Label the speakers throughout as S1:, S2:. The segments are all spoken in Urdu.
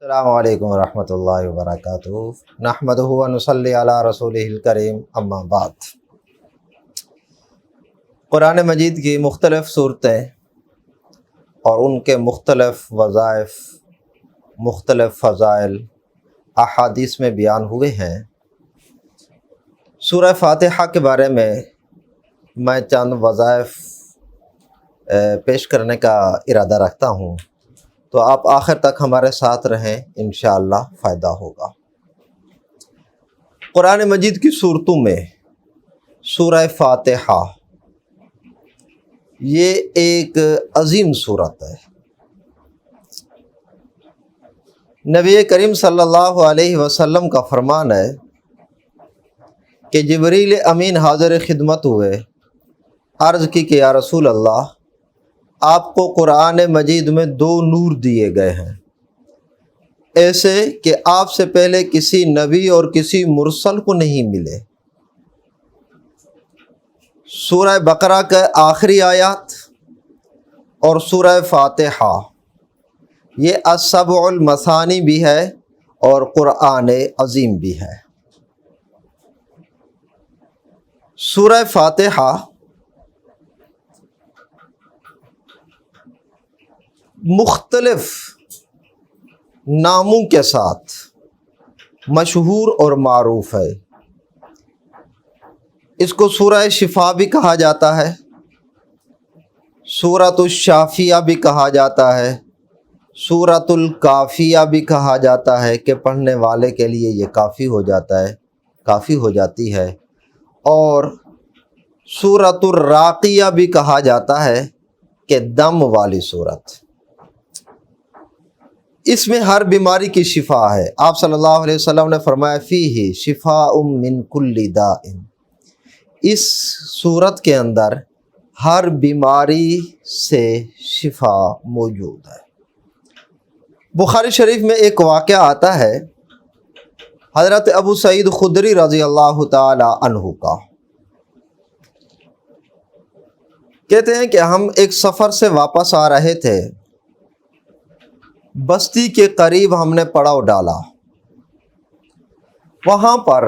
S1: السلام علیکم ورحمۃ اللہ وبرکاتہ نحمدہ و نصلی علی رسولہ الکریم اما بعد۔ قرآن مجید کی مختلف صورتیں اور ان کے مختلف وظائف، مختلف فضائل احادیث میں بیان ہوئے ہیں۔ سورہ فاتحہ کے بارے میں چند وظائف پیش کرنے کا ارادہ رکھتا ہوں، تو آپ آخر تک ہمارے ساتھ رہیں، انشاءاللہ فائدہ ہوگا۔ قرآن مجید کی صورتوں میں سورہ فاتحہ یہ ایک عظیم صورت ہے۔ نبی کریم صلی اللہ علیہ وسلم کا فرمان ہے کہ جبریل امین حاضر خدمت ہوئے، عرض کی کہ یا رسول اللہ، آپ کو قرآن مجید میں 2 نور دیے گئے ہیں، ایسے کہ آپ سے پہلے کسی نبی اور کسی مرسل کو نہیں ملے۔ سورہ بقرہ کے آخری آیات اور سورہ فاتحہ یہ السبع المثانی بھی ہے اور قرآن عظیم بھی ہے۔ سورہ فاتحہ مختلف ناموں کے ساتھ مشہور اور معروف ہے۔ اس کو سورہ شفا بھی کہا جاتا ہے، سورۃ الشافیہ بھی کہا جاتا ہے، سورۃ الکافیہ بھی کہا جاتا ہے کہ پڑھنے والے کے لیے یہ کافی ہو جاتا ہے، کافی ہو جاتی ہے، اور سورۃ الراقیہ بھی کہا جاتا ہے کہ دم والی صورت۔ اس میں ہر بیماری کی شفا ہے۔ آپ صلی اللہ علیہ وسلم نے فرمایا فیہ شفاء من کل داء، اس صورت کے اندر ہر بیماری سے شفا موجود ہے۔ بخاری شریف میں ایک واقعہ آتا ہے حضرت ابو سعید خدری رضی اللہ تعالی عنہ کا۔ کہتے ہیں کہ ہم ایک سفر سے واپس آ رہے تھے، بستی کے قریب ہم نے پڑاؤ ڈالا۔ وہاں پر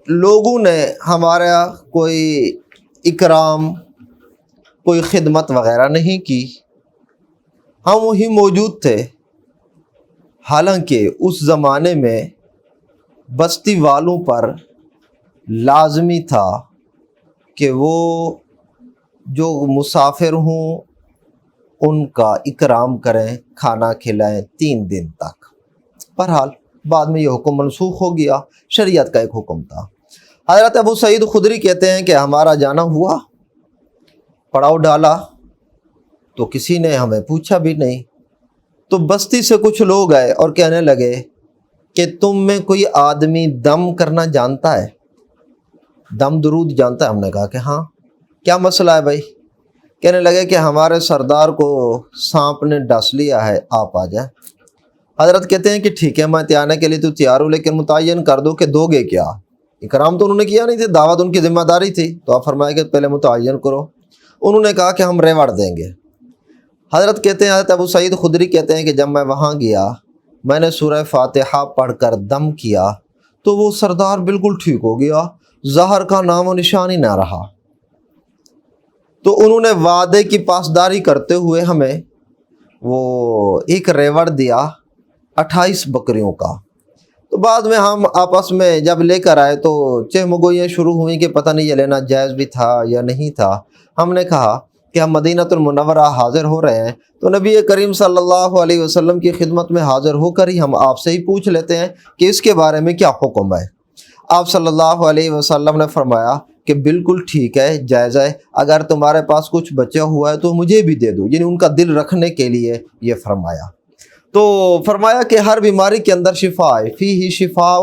S1: لوگوں نے ہمارا کوئی اکرام، کوئی خدمت وغیرہ نہیں کی، ہم وہی موجود تھے۔ حالانکہ اس زمانے میں بستی والوں پر لازمی تھا کہ وہ جو مسافر ہوں ان کا اکرام کریں، کھانا کھلائیں 3 دن تک۔ بہرحال بعد میں یہ حکم منسوخ ہو گیا، شریعت کا ایک حکم تھا۔ حضرت ابو سعید خدری کہتے ہیں کہ ہمارا جانا ہوا، پڑاؤ ڈالا تو کسی نے ہمیں پوچھا بھی نہیں، تو بستی سے کچھ لوگ آئے اور کہنے لگے کہ تم میں کوئی آدمی دم کرنا جانتا ہے، دم درود جانتا ہے؟ ہم نے کہا کہ ہاں۔ کیا مسئلہ ہے بھائی؟ کہنے لگے کہ ہمارے سردار کو سانپ نے ڈس لیا ہے، آپ آ جائیں۔ حضرت کہتے ہیں کہ ٹھیک ہے، میں آنے کے لیے تو تیار ہوں، لیکن متعین کر دو کہ دو گے کیا۔ اکرام تو انہوں نے کیا نہیں تھی، دعوت ان کی ذمہ داری تھی، تو آپ فرمائے کہ پہلے متعین کرو۔ انہوں نے کہا کہ ہم ریوڑ دیں گے۔ حضرت کہتے ہیں، حضرت ابو سعید خدری کہتے ہیں کہ جب میں وہاں گیا، میں نے سورہ فاتحہ پڑھ کر دم کیا تو وہ سردار بالکل ٹھیک ہو گیا، زہر کا نام و نشان ہی نہ رہا۔ تو انہوں نے وعدے کی پاسداری کرتے ہوئے ہمیں وہ ایک ریوڑ دیا 28 بکریوں کا۔ تو بعد میں ہم آپس میں جب لے کر آئے تو چہمگوئیاں شروع ہوئیں کہ پتہ نہیں یہ لینا جائز بھی تھا یا نہیں تھا۔ ہم نے کہا کہ ہم مدینہ المنورہ حاضر ہو رہے ہیں، تو نبی کریم صلی اللہ علیہ وسلم کی خدمت میں حاضر ہو کر ہی ہم آپ سے ہی پوچھ لیتے ہیں کہ اس کے بارے میں کیا حکم ہے۔ آپ صلی اللہ علیہ وسلم نے فرمایا کہ بالکل ٹھیک ہے، جائز ہے، اگر تمہارے پاس کچھ بچا ہوا ہے تو مجھے بھی دے دو، یعنی ان کا دل رکھنے کے لیے یہ فرمایا۔ تو فرمایا کہ ہر بیماری کے اندر شفا ہے، فیہ شفاء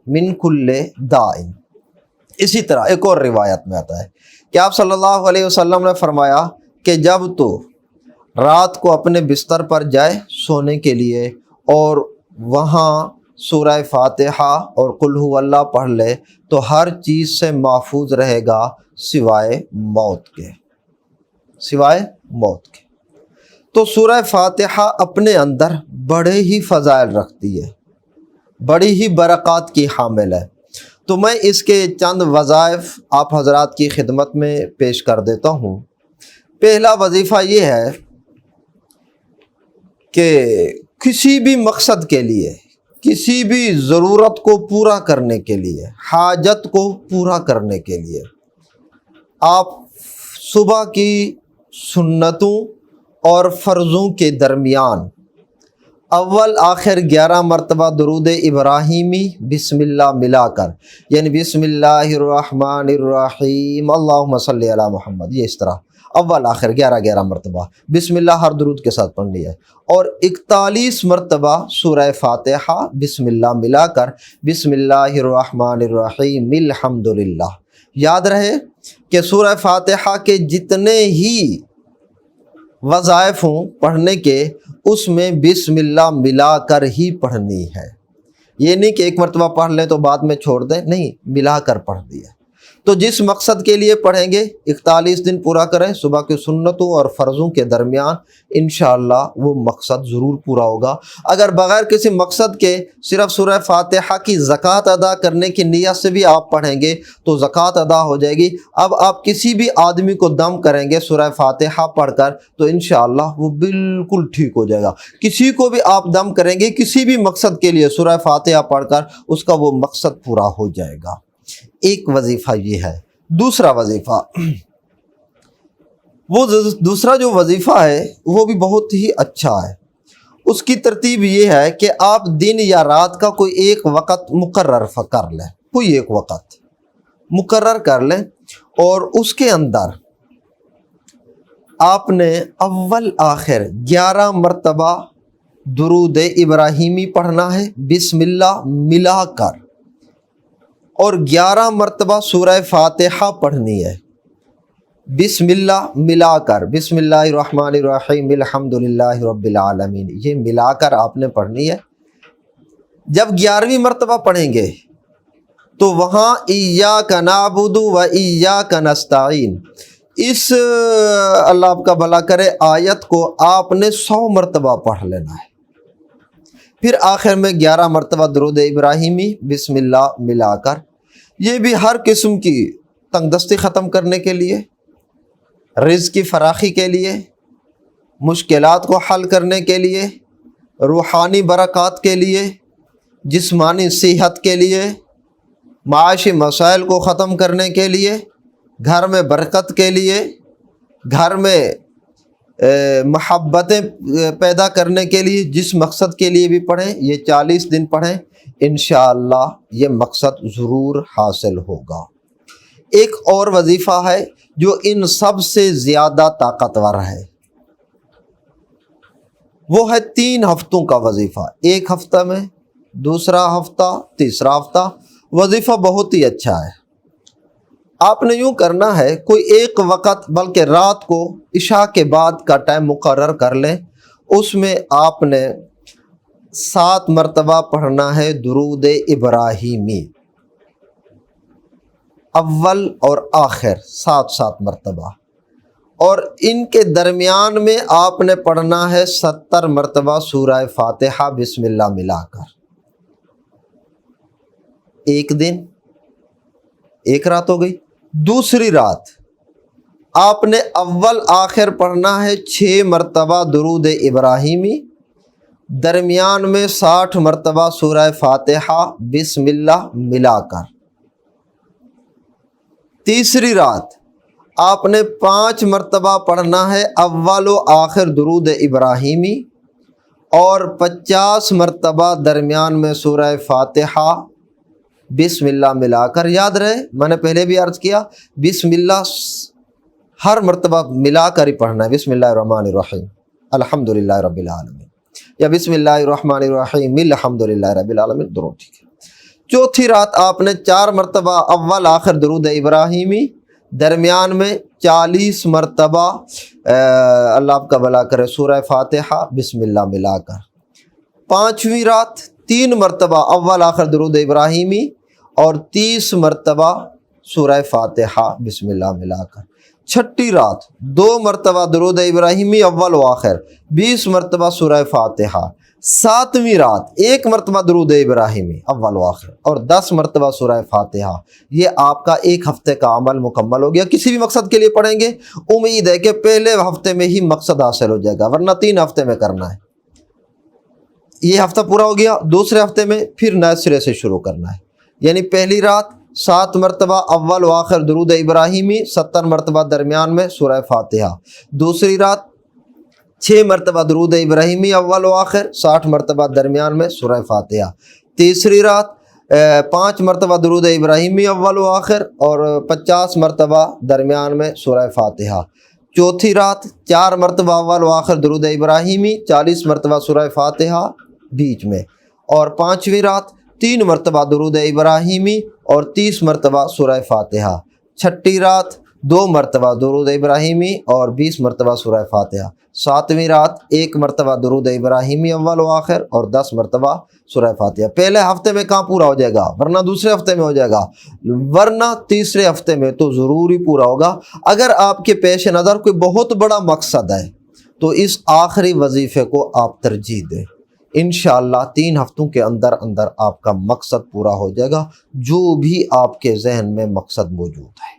S1: من کل داء۔ اسی طرح ایک اور روایت میں آتا ہے کہ آپ صلی اللہ علیہ وسلم نے فرمایا کہ جب تو رات کو اپنے بستر پر جائے سونے کے لیے اور وہاں سورہ فاتحہ اور قل هو اللہ پڑھ لے تو ہر چیز سے محفوظ رہے گا سوائے موت کے، سوائے موت کے۔ تو سورہ فاتحہ اپنے اندر بڑے ہی فضائل رکھتی ہے، بڑی ہی برکات کی حامل ہے۔ تو میں اس کے چند وظائف آپ حضرات کی خدمت میں پیش کر دیتا ہوں۔ پہلا وظیفہ یہ ہے کہ کسی بھی مقصد کے لیے، کسی بھی ضرورت کو پورا کرنے کے لیے، حاجت کو پورا کرنے کے لیے آپ صبح کی سنتوں اور فرضوں کے درمیان اول آخر 11 مرتبہ درود ابراہیمی بسم اللہ ملا کر، یعنی بسم اللہ الرحمن الرحیم اللہم صلی علی محمد، یہ اس طرح اول آخر 11 مرتبہ بسم اللہ ہر درود کے ساتھ پڑھنی ہے، اور 41 مرتبہ سورہ فاتحہ بسم اللہ ملا کر بسم اللہ الرحمن الرحیم الحمدللہ۔ یاد رہے کہ سورہ فاتحہ کے جتنے ہی وظائف ہوں پڑھنے کے، اس میں بسم اللہ ملا کر ہی پڑھنی ہے۔ یہ نہیں کہ ایک مرتبہ پڑھ لیں تو بعد میں چھوڑ دیں، نہیں، ملا کر پڑھ دیا۔ تو جس مقصد کے لیے پڑھیں گے 41 دن پورا کریں، صبح کے سنتوں اور فرضوں کے درمیان، انشاءاللہ وہ مقصد ضرور پورا ہوگا۔ اگر بغیر کسی مقصد کے صرف سورہ فاتحہ کی زکوٰۃ ادا کرنے کی نیت سے بھی آپ پڑھیں گے تو زکوٰۃ ادا ہو جائے گی۔ اب آپ کسی بھی آدمی کو دم کریں گے سورہ فاتحہ پڑھ کر تو انشاءاللہ وہ بالکل ٹھیک ہو جائے گا۔ کسی کو بھی آپ دم کریں گے کسی بھی مقصد کے لیے سورہ فاتحہ پڑھ کر، اس کا وہ مقصد پورا ہو جائے گا۔ ایک وظیفہ یہ ہے۔ دوسرا وظیفہ، وہ دوسرا جو وظیفہ ہے وہ بھی بہت ہی اچھا ہے۔ اس کی ترتیب یہ ہے کہ آپ دن یا رات کا کوئی ایک وقت مقرر کر لیں، کوئی ایک وقت مقرر کر لیں، اور اس کے اندر آپ نے اول آخر 11 مرتبہ درود ابراہیمی پڑھنا ہے بسم اللہ ملا کر، اور 11 مرتبہ سورہ فاتحہ پڑھنی ہے بسم اللہ ملا کر، بسم اللہ الرحمن الرحیم الحمدللہ رب العالمین، یہ ملا کر آپ نے پڑھنی ہے۔ جب 11ویں مرتبہ پڑھیں گے تو وہاں ایاک نعبد و ایاک نستعین، اس اللہ آپ کا بھلا کرے آیت کو آپ نے 100 مرتبہ پڑھ لینا ہے۔ پھر آخر میں 11 مرتبہ درود ابراہیمی بسم اللہ ملا کر، یہ بھی ہر قسم کی تنگ دستی ختم کرنے کے لیے، رزق کی فراخی کے لیے، مشکلات کو حل کرنے کے لیے، روحانی برکات کے لیے، جسمانی صحت کے لیے، معاشی مسائل کو ختم کرنے کے لیے، گھر میں برکت کے لیے، گھر میں محبتیں پیدا کرنے کے لیے، جس مقصد کے لیے بھی پڑھیں، یہ 40 دن پڑھیں، انشاءاللہ یہ مقصد ضرور حاصل ہوگا۔ ایک اور وظیفہ ہے جو ان سب سے زیادہ طاقتور ہے، وہ ہے 3 ہفتوں کا وظیفہ، ایک ہفتہ میں، دوسرا ہفتہ، تیسرا ہفتہ۔ وظیفہ بہت ہی اچھا ہے۔ آپ نے یوں کرنا ہے، کوئی ایک وقت بلکہ رات کو عشاء کے بعد کا ٹائم مقرر کر لیں، اس میں آپ نے 7 مرتبہ پڑھنا ہے درود ابراہیمی، اول اور آخر 7 مرتبہ، اور ان کے درمیان میں آپ نے پڑھنا ہے 70 مرتبہ سورہ فاتحہ بسم اللہ ملا کر۔ ایک دن، ایک رات ہو گئی۔ دوسری رات آپ نے اول آخر پڑھنا ہے 6 مرتبہ درود ابراہیمی، درمیان میں 60 مرتبہ سورہ فاتحہ بسم اللہ ملا کر۔ تیسری رات آپ نے 5 مرتبہ پڑھنا ہے اول و آخر درود ابراہیمی، اور 50 مرتبہ درمیان میں سورہ فاتحہ بسم اللہ ملا کر۔ یاد رہے، میں نے پہلے بھی عرض کیا، بسم اللہ ہر مرتبہ ملا کر ہی پڑھنا ہے، بسم اللہ الرحمن الرحیم الحمدللہ رب العالمین، یا بسم اللہ الرحمن الرحیم الحمدللہ رب العالمین، دونوں ٹھیک ہے۔ چوتھی رات آپ نے 4 مرتبہ اول آخر درود ابراہیمی، درمیان میں 40 مرتبہ اللہ آپ کا بھلا کرے سورہ فاتحہ بسم اللہ ملا کر۔ 5ویں رات 3 مرتبہ اول آخر درود ابراہیمی اور 30 مرتبہ سورہ فاتحہ بسم اللہ ملا کر۔ چھٹی رات 2 مرتبہ درود ابراہیمی اول و آخر، 20 مرتبہ سورہ فاتحہ، 7ویں رات 1 مرتبہ درود ابراہیمی اول و آخر اور 10 مرتبہ سورہ فاتحہ۔ یہ آپ کا ایک ہفتے کا عمل مکمل ہو گیا۔ کسی بھی مقصد کے لیے پڑھیں گے، امید ہے کہ پہلے ہفتے میں ہی مقصد حاصل ہو جائے گا، ورنہ 3 ہفتے میں کرنا ہے۔ یہ ہفتہ پورا ہو گیا، دوسرے ہفتے میں پھر نئے سرے سے شروع کرنا ہے، یعنی پہلی رات 7 مرتبہ اول و آخر درود ابراہیمی، 70 مرتبہ درمیان میں سورہ فاتحہ، دوسری رات 6 مرتبہ درود ابراہیمی اول و آخر، 60 مرتبہ درمیان میں سورہ فاتحہ، تیسری رات 5 مرتبہ درود ابراہیمی اول و آخر اور 50 مرتبہ درمیان میں سورہ فاتحہ، چوتھی رات 4 مرتبہ اول و آخر درود ابراہیمی، 40 مرتبہ سورہ فاتحہ بیچ میں، اور 5ویں رات 3 مرتبہ درود ابراہیمی اور 30 مرتبہ سورہ فاتحہ، چھٹی رات 2 مرتبہ درود ابراہیمی اور 20 مرتبہ سورہ فاتحہ، 7ویں رات 1 مرتبہ درود ابراہیمی اول و آخر اور 10 مرتبہ سورہ فاتحہ۔ پہلے ہفتے میں کہاں پورا ہو جائے گا، ورنہ دوسرے ہفتے میں ہو جائے گا، ورنہ تیسرے ہفتے میں تو ضروری پورا ہوگا۔ اگر آپ کے پیش نظر کوئی بہت بڑا مقصد ہے تو اس آخری وظیفے کو آپ ترجیح دیں، انشاءاللہ 3 ہفتوں کے اندر اندر آپ کا مقصد پورا ہو جائے گا، جو بھی آپ کے ذہن میں مقصد موجود ہے۔